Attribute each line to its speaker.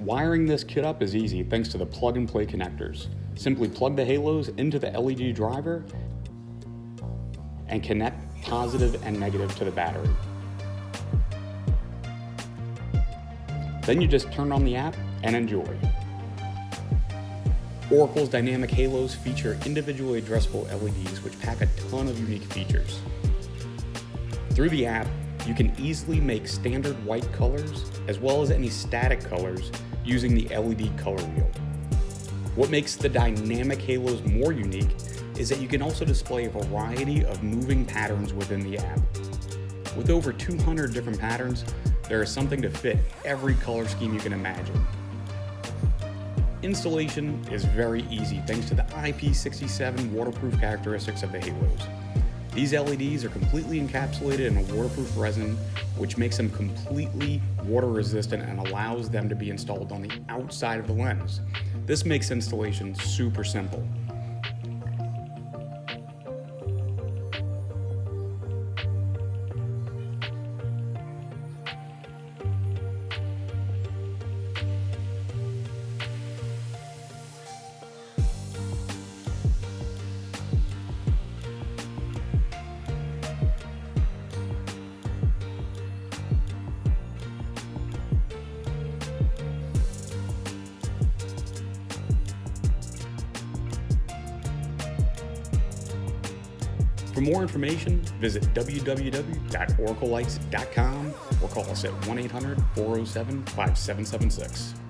Speaker 1: Wiring this kit up is easy thanks to the plug-and-play connectors. Simply plug the halos into the LED driver and connect positive and negative to the battery. Then you just turn on the app and enjoy. Oracle's dynamic halos feature individually addressable LEDs which pack a ton of unique features. Through the app, you can easily make standard white colors as well as any static colors using the LED color wheel. What makes the dynamic halos more unique is that you can also display a variety of moving patterns within the app. With over 200 different patterns, there is something to fit every color scheme you can imagine. Installation is very easy thanks to the IP67 waterproof characteristics of the halos. These LEDs are completely encapsulated in a waterproof resin, which makes them completely water resistant and allows them to be installed on the outside of the lens. This makes installation super simple. For more information, visit www.oraclelights.com or call us at 1-800-407-5776.